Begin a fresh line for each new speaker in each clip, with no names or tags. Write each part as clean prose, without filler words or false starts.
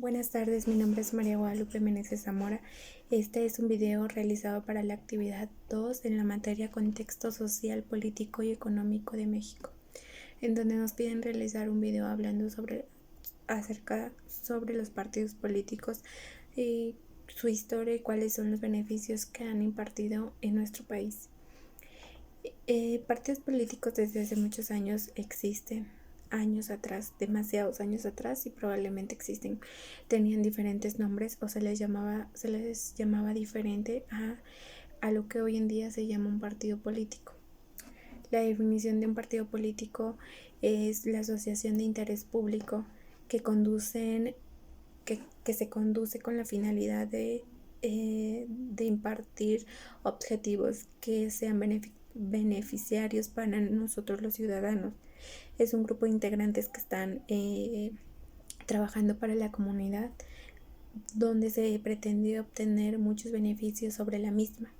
Buenas tardes, mi nombre es María Guadalupe Meneses Zamora. Este es un video realizado para la actividad 2 en la materia Contexto Social, Político y Económico de México, en donde nos piden realizar un video hablando sobre los partidos políticos y su historia y cuáles son los beneficios que han impartido en nuestro país. Partidos políticos desde hace muchos años existen. Años atrás, demasiados años atrás, y probablemente tenían diferentes nombres o se les llamaba diferente a lo que hoy en día se llama un partido político. La definición de un partido político es la asociación de interés público que se conduce con la finalidad de impartir objetivos que sean beneficiarios para nosotros los ciudadanos. Es un grupo de integrantes que están trabajando para la comunidad, donde se pretende obtener muchos beneficios sobre la misma.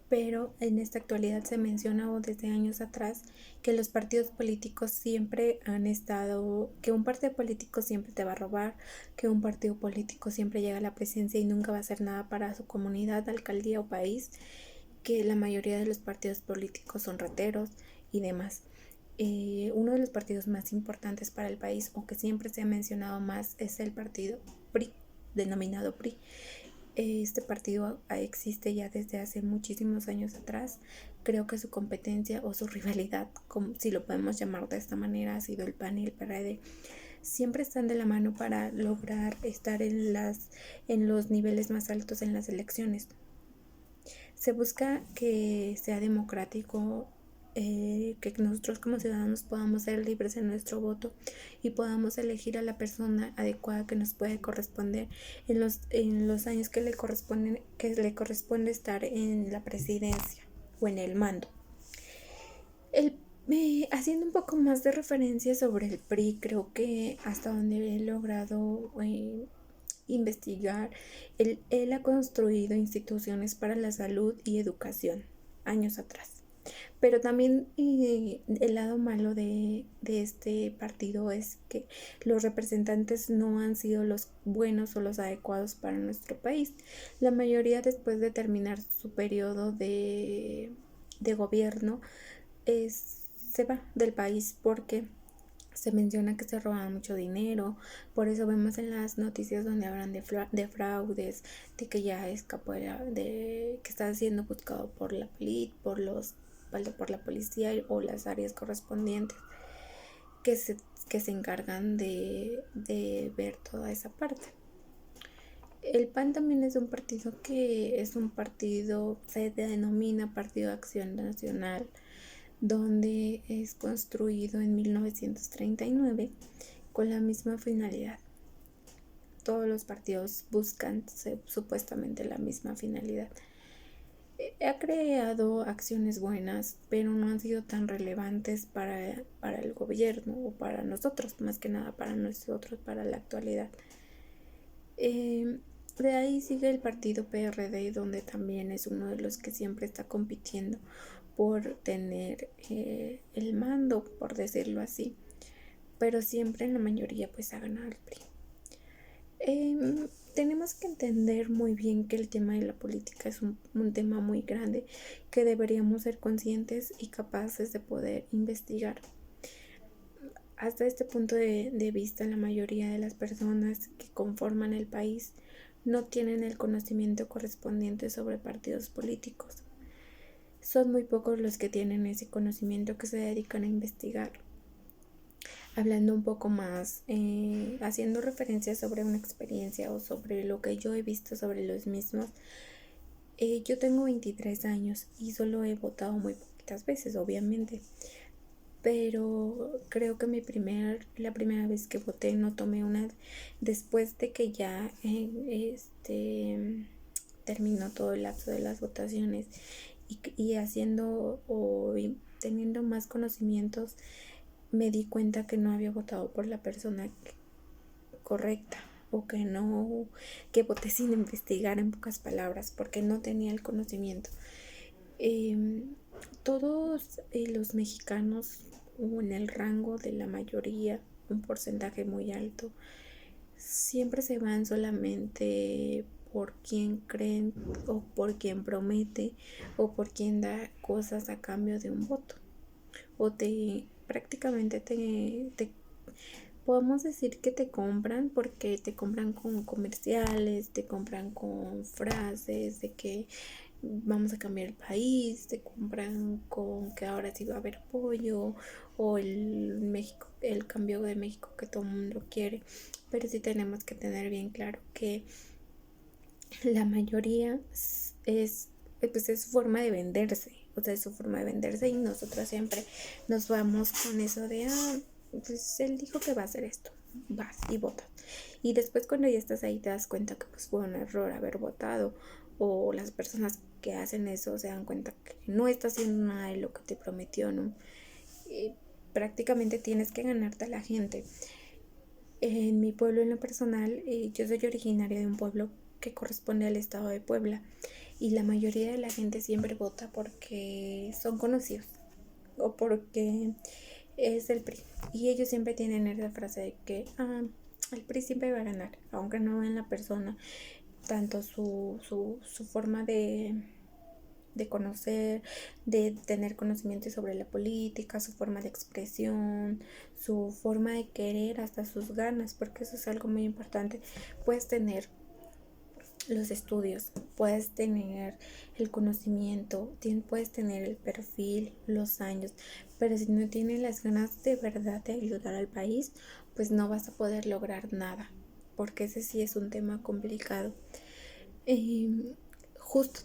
Pero en esta actualidad se menciona, o desde años atrás, que los partidos políticos siempre han estado, que un partido político siempre te va a robar, que un partido político siempre llega a la presidencia y nunca va a hacer nada para su comunidad, alcaldía o país, que la mayoría de los partidos políticos son rateros y demás. Uno de los partidos más importantes para el país, o que siempre se ha mencionado más, es el partido PRI, denominado PRI. Este partido existe ya desde hace muchísimos años atrás. Creo que su competencia o su rivalidad, si lo podemos llamar de esta manera, ha sido el PAN y el PRD. Siempre están de la mano para lograr estar en los niveles más altos en las elecciones. Se busca que sea democrático, que nosotros como ciudadanos podamos ser libres en nuestro voto y podamos elegir a la persona adecuada que nos puede corresponder en los años que le corresponde estar en la presidencia o en el mando. Haciendo un poco más de referencia sobre el PRI, creo que hasta donde he logrado investigar, él ha construido instituciones para la salud y educación años atrás. Pero también el lado malo de este partido es que los representantes no han sido los buenos o los adecuados para nuestro país. La mayoría, después de terminar su periodo de gobierno, se va del país porque se menciona que se roban mucho dinero. Por eso vemos en las noticias donde hablan de fraudes, de que ya escapó, que está siendo buscado por la policía o las áreas correspondientes que se encargan de ver toda esa parte. El PAN también es un partido se denomina Partido de Acción Nacional, donde es construido en 1939 con la misma finalidad. Todos los partidos buscan supuestamente la misma finalidad. Ha creado acciones buenas, pero no han sido tan relevantes para el gobierno o para nosotros, más que nada para nosotros, para la actualidad. De ahí sigue el partido PRD, donde también es uno de los que siempre está compitiendo por tener el mando, por decirlo así, pero siempre en la mayoría pues ha ganado el PRI. Tenemos que entender muy bien que el tema de la política es un tema muy grande, que deberíamos ser conscientes y capaces de poder investigar. Hasta este punto de vista, la mayoría de las personas que conforman el país no tienen el conocimiento correspondiente sobre partidos políticos. Son muy pocos los que tienen ese conocimiento, que se dedican a investigar. Hablando un poco más, haciendo referencia sobre una experiencia o sobre lo que yo he visto sobre los mismos. Yo tengo 23 años y solo he votado muy poquitas veces, obviamente. Pero creo que la primera vez que voté no tomé después de que ya terminó todo el lapso de las votaciones y haciendo o teniendo más conocimientos, me di cuenta que no había votado por la persona correcta, o que voté sin investigar, en pocas palabras, porque no tenía el conocimiento. Todos los mexicanos, o en el rango de la mayoría, un porcentaje muy alto, siempre se van solamente por quien creen o por quien promete o por quien da cosas a cambio de un voto. O prácticamente te podemos decir que te compran porque te compran con comerciales, te compran con frases de que vamos a cambiar el país, te compran con que ahora sí va a haber apoyo o el cambio de México que todo el mundo quiere. Pero sí tenemos que tener bien claro que la mayoría pues es su forma de venderse, o sea, es su forma de venderse y nosotros siempre nos vamos con eso de, pues él dijo que va a hacer esto, vas y votas. Y después cuando ya estás ahí te das cuenta que pues fue un error haber votado, o las personas que hacen eso se dan cuenta que no está haciendo nada de lo que te prometió, ¿no? Prácticamente tienes que ganarte a la gente. En mi pueblo, en lo personal, yo soy originaria de un pueblo que corresponde al estado de Puebla, y la mayoría de la gente siempre vota porque son conocidos o porque es el PRI, y ellos siempre tienen esa frase de que el PRI siempre va a ganar, aunque no ven la persona, tanto su forma de conocer, de tener conocimiento sobre la política, su forma de expresión, su forma de querer, hasta sus ganas, porque eso es algo muy importante. Puedes tener los estudios, puedes tener el conocimiento, puedes tener el perfil, los años, pero si no tienes las ganas de verdad de ayudar al país, pues no vas a poder lograr nada, porque ese sí es un tema complicado. Justo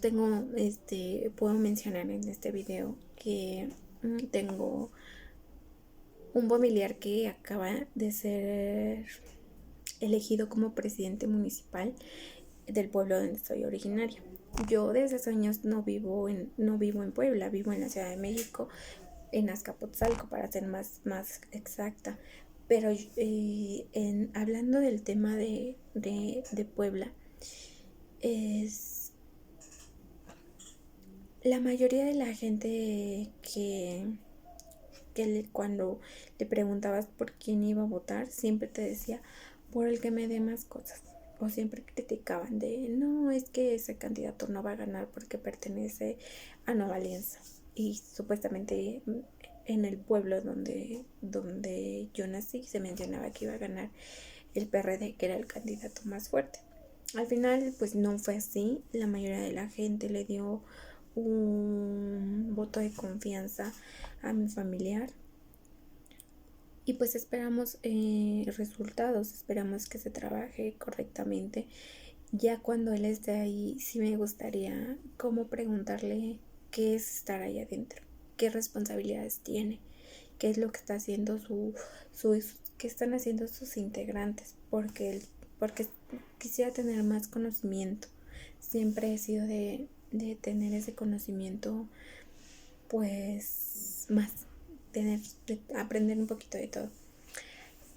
puedo mencionar en este video que tengo un familiar que acaba de ser elegido como presidente municipal del pueblo donde soy originaria. Yo desde hace años no vivo en Puebla, vivo en la Ciudad de México, en Azcapotzalco para ser más exacta. Pero hablando del tema de Puebla, es la mayoría de la gente cuando le preguntabas por quién iba a votar, siempre te decía por el que me dé más cosas. O siempre criticaban de, no, es que ese candidato no va a ganar porque pertenece a Nueva Alianza. Y supuestamente en el pueblo donde yo nací se mencionaba que iba a ganar el PRD, que era el candidato más fuerte. Al final, pues no fue así. La mayoría de la gente le dio un voto de confianza a mi familiar, y pues esperamos resultados, esperamos que se trabaje correctamente. Ya cuando él esté ahí, sí me gustaría como preguntarle qué es estar ahí adentro, qué responsabilidades tiene, qué es lo que está haciendo qué están haciendo sus integrantes, porque quisiera tener más conocimiento. Siempre he sido de tener ese conocimiento, pues más, aprender un poquito de todo.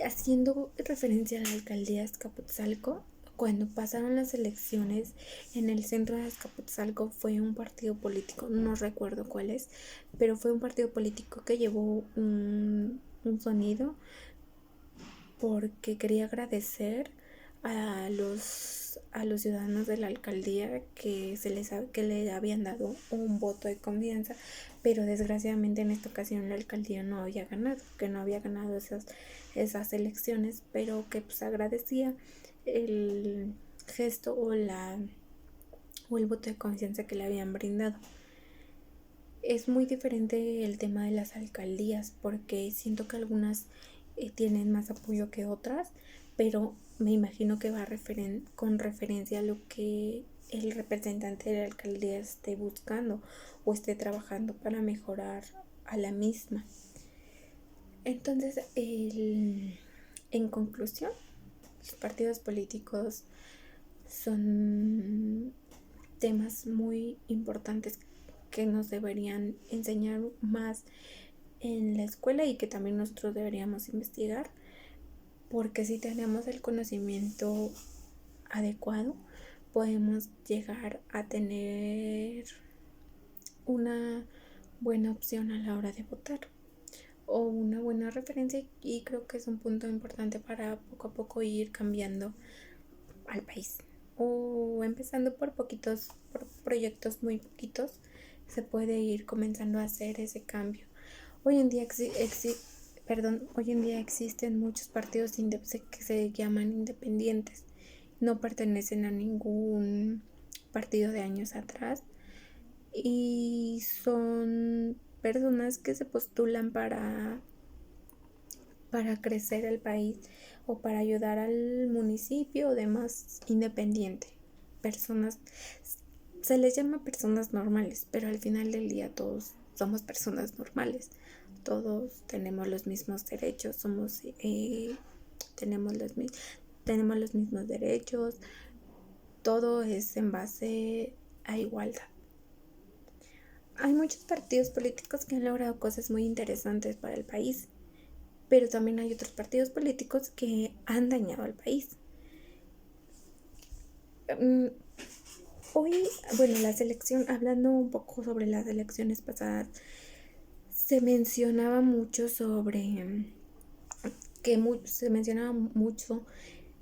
Haciendo referencia a la alcaldía de Azcapotzalco, cuando pasaron las elecciones en el centro de Azcapotzalco fue un partido político, no recuerdo cuál es, pero fue un partido político que llevó un sonido porque quería agradecer a los ciudadanos de la alcaldía que le habían dado un voto de confianza, pero desgraciadamente en esta ocasión la alcaldía no había ganado esas elecciones, pero que pues agradecía el gesto o el voto de confianza que le habían brindado. Es muy diferente el tema de las alcaldías, porque siento que algunas tienen más apoyo que otras, pero me imagino que va con referencia a lo que el representante de la alcaldía esté buscando o esté trabajando para mejorar a la misma. Entonces, en conclusión, los partidos políticos son temas muy importantes que nos deberían enseñar más en la escuela y que también nosotros deberíamos investigar, porque si tenemos el conocimiento adecuado podemos llegar a tener una buena opción a la hora de votar. o una buena referencia, y creo que es un punto importante para poco a poco ir cambiando al país, o empezando por poquitos, por proyectos muy poquitos, se puede ir comenzando a hacer ese cambio. Hoy en día hoy en día existen muchos partidos que se llaman independientes, no pertenecen a ningún partido de años atrás, y son personas que se postulan para crecer el país o para ayudar al municipio o demás independiente. Personas, se les llama personas normales, pero al final del día todos somos personas normales. Todos tenemos los mismos derechos, tenemos los mismos derechos, todo es en base a igualdad. Hay muchos partidos políticos que han logrado cosas muy interesantes para el país, pero también hay otros partidos políticos que han dañado al país. Hoy, hablando un poco sobre las elecciones pasadas, se mencionaba mucho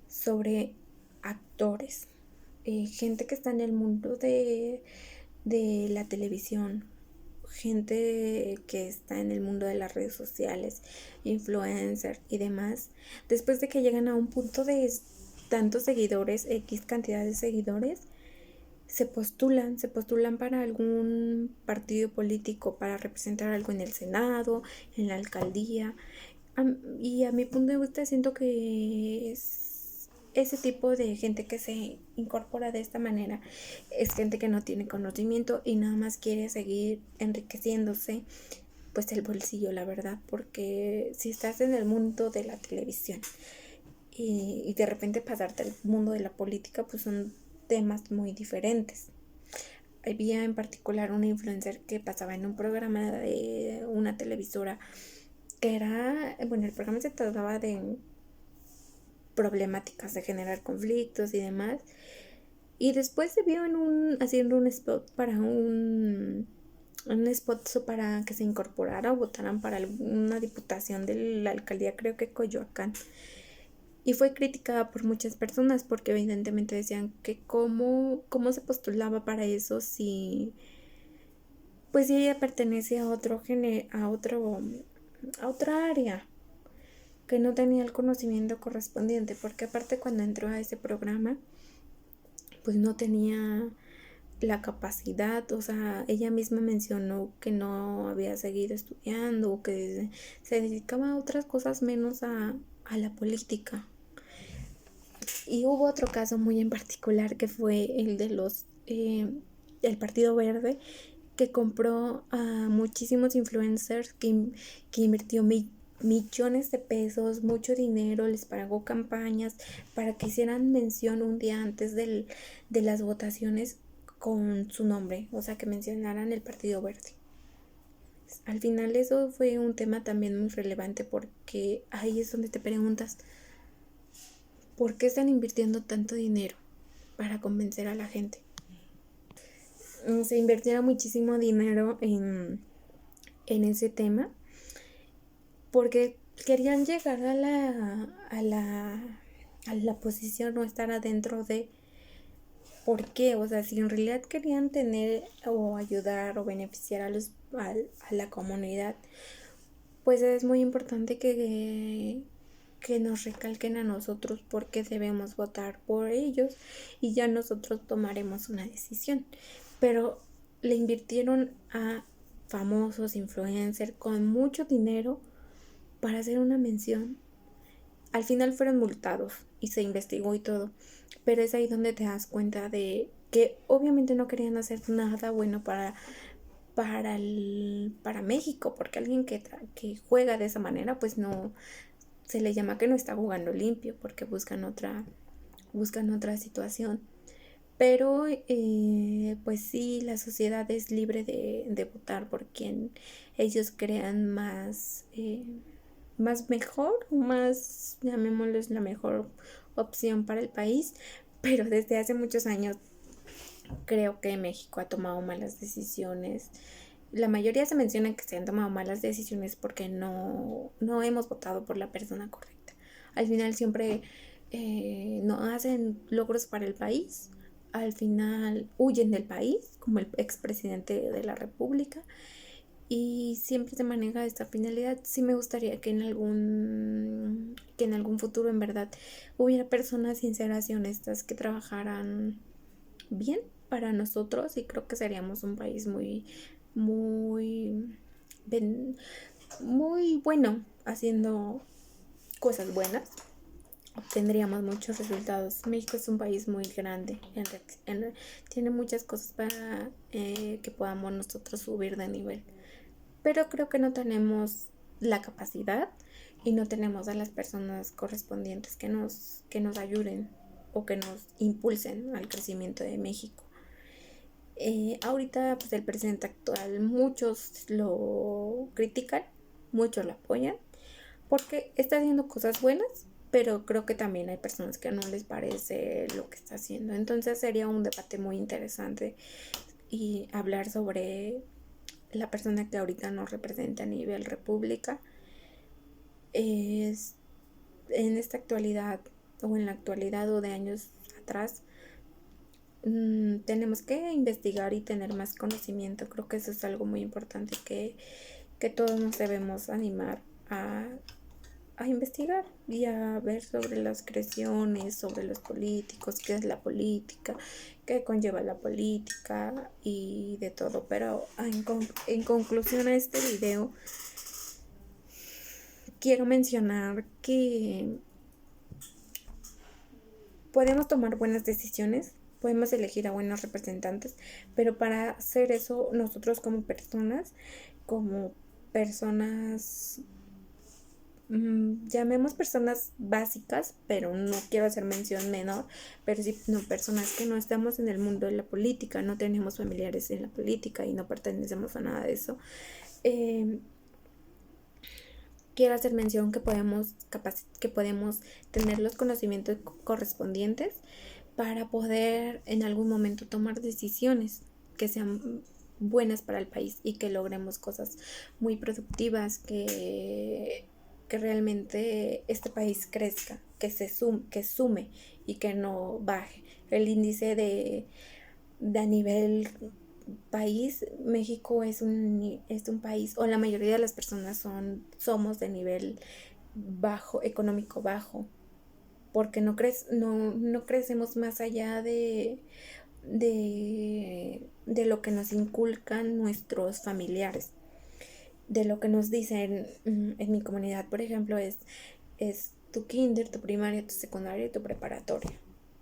sobre actores, gente que está en el mundo de la televisión, gente que está en el mundo de las redes sociales, influencer y demás, después de que llegan a un punto de tantos seguidores, X cantidad de seguidores, se postulan para algún partido político, para representar algo en el Senado, en la alcaldía. Y a mi punto de vista siento que ese tipo de gente que se incorpora de esta manera es gente que no tiene conocimiento y nada más quiere seguir enriqueciéndose pues el bolsillo, la verdad, porque si estás en el mundo de la televisión y de repente pasarte al mundo de la política, pues son temas muy diferentes. Había en particular una influencer que pasaba en un programa de una televisora que era, bueno, el programa se trataba de problemáticas de generar conflictos y demás, y después se vio haciendo un spot para para que se incorporara o votaran para una diputación de la alcaldía, creo que Coyoacán, y fue criticada por muchas personas porque evidentemente decían que cómo se postulaba para eso si ella pertenece a otra área, que no tenía el conocimiento correspondiente, porque aparte cuando entró a ese programa pues no tenía la capacidad, o sea, ella misma mencionó que no había seguido estudiando o que se dedicaba a otras cosas menos a la política. Y hubo otro caso muy en particular que fue el de el Partido Verde, que compró a muchísimos influencers, que invirtió millones de pesos, mucho dinero, les pagó campañas para que hicieran mención un día antes de las votaciones con su nombre, o sea, que mencionaran el Partido Verde. Al final eso fue un tema también muy relevante, porque ahí es donde te preguntas, ¿por qué están invirtiendo tanto dinero para convencer a la gente? Se invirtiera muchísimo dinero en ese tema porque querían llegar a la posición o estar adentro de. ¿Por qué? O sea, si en realidad querían tener o ayudar o beneficiar a la comunidad, pues es muy importante que nos recalquen a nosotros por qué debemos votar por ellos, y ya nosotros tomaremos una decisión. Pero le invirtieron a famosos influencers con mucho dinero para hacer una mención. Al final fueron multados y se investigó y todo, pero es ahí donde te das cuenta de que obviamente no querían hacer nada bueno para México, porque alguien que juega de esa manera, pues no se le llama que no está jugando limpio, porque buscan otra situación. Pero pues sí, la sociedad es libre de votar por quien ellos crean más mejor, más, llamémosles, la mejor opción para el país. Pero desde hace muchos años creo que México ha tomado malas decisiones la mayoría se menciona que se han tomado malas decisiones porque no hemos votado por la persona correcta. Al final siempre no hacen logros para el país, al final huyen del país, como el expresidente de la República, y siempre se maneja esta finalidad. Sí me gustaría que en algún futuro en verdad hubiera personas sinceras y honestas que trabajaran bien para nosotros, y creo que seríamos un país muy, muy bueno haciendo cosas buenas. Obtendríamos muchos resultados. México es un país muy grande, tiene muchas cosas para que podamos nosotros subir de nivel, pero creo que no tenemos la capacidad y no tenemos a las personas correspondientes que nos ayuden o que nos impulsen al crecimiento de México. Ahorita pues el presidente actual muchos lo critican, muchos lo apoyan porque está haciendo cosas buenas, pero creo que también hay personas que no les parece lo que está haciendo. Entonces sería un debate muy interesante y hablar sobre la persona que ahorita nos representa a nivel república. Es en esta actualidad o en la actualidad o de años atrás, tenemos que investigar y tener más conocimiento. Creo que eso es algo muy importante que todos nos debemos animar a investigar y a ver sobre las creaciones, sobre los políticos, qué es la política, qué conlleva la política y de todo. Pero en conclusión a este video, quiero mencionar que podemos tomar buenas decisiones, podemos elegir a buenos representantes, pero para hacer eso nosotros como personas, llamemos personas básicas, pero no quiero hacer mención menor, pero sí no, personas que no estamos en el mundo de la política, no tenemos familiares en la política y no pertenecemos a nada de eso. Quiero hacer mención que podemos tener los conocimientos correspondientes para poder en algún momento tomar decisiones que sean buenas para el país y que logremos cosas muy productivas, que realmente este país crezca, que sume y que no baje. El índice de a nivel país, México es un país, o la mayoría de las personas somos de nivel bajo, económico bajo, porque no crecemos más allá de lo que nos inculcan nuestros familiares, de lo que nos dicen. En mi comunidad, por ejemplo, es tu kinder, tu primaria, tu secundaria y tu preparatoria,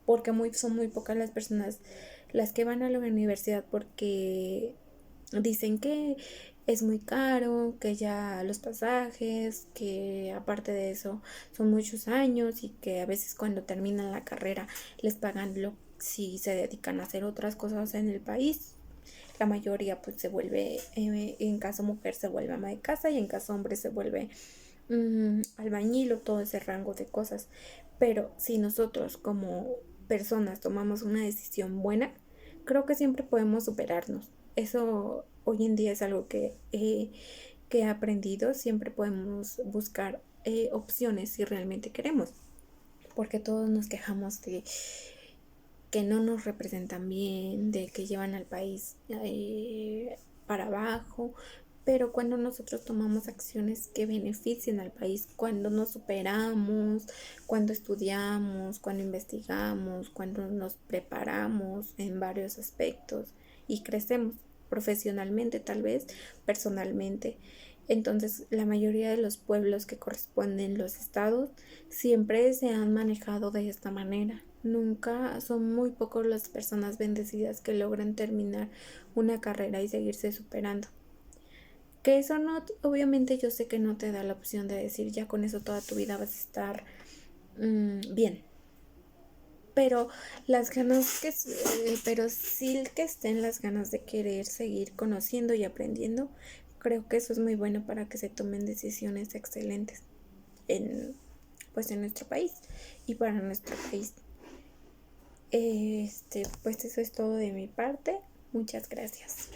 porque son muy pocas las personas las que van a la universidad porque dicen que es muy caro, que ya los pasajes, que aparte de eso son muchos años y que a veces cuando terminan la carrera les pagan si se dedican a hacer otras cosas en el país. La mayoría pues se vuelve, en caso mujer se vuelve ama de casa y en caso hombre se vuelve albañil o todo ese rango de cosas. Pero si nosotros como personas tomamos una decisión buena, creo que siempre podemos superarnos. Eso hoy en día es algo que he aprendido. Siempre podemos buscar opciones si realmente queremos, porque todos nos quejamos de que no nos representan bien, de que llevan al país para abajo. Pero cuando nosotros tomamos acciones que beneficien al país, cuando nos superamos, cuando estudiamos, cuando investigamos, cuando nos preparamos en varios aspectos y crecemos profesionalmente, tal vez personalmente, entonces la mayoría de los pueblos que corresponden los estados siempre se han manejado de esta manera. Nunca, son muy pocos las personas bendecidas que logran terminar una carrera y seguirse superando. Que eso no, obviamente yo sé que no te da la opción de decir ya con eso toda tu vida vas a estar bien. Pero pero sí que estén las ganas de querer seguir conociendo y aprendiendo. Creo que eso es muy bueno para que se tomen decisiones excelentes en nuestro país y para nuestro país. Pues eso es todo de mi parte. Muchas gracias.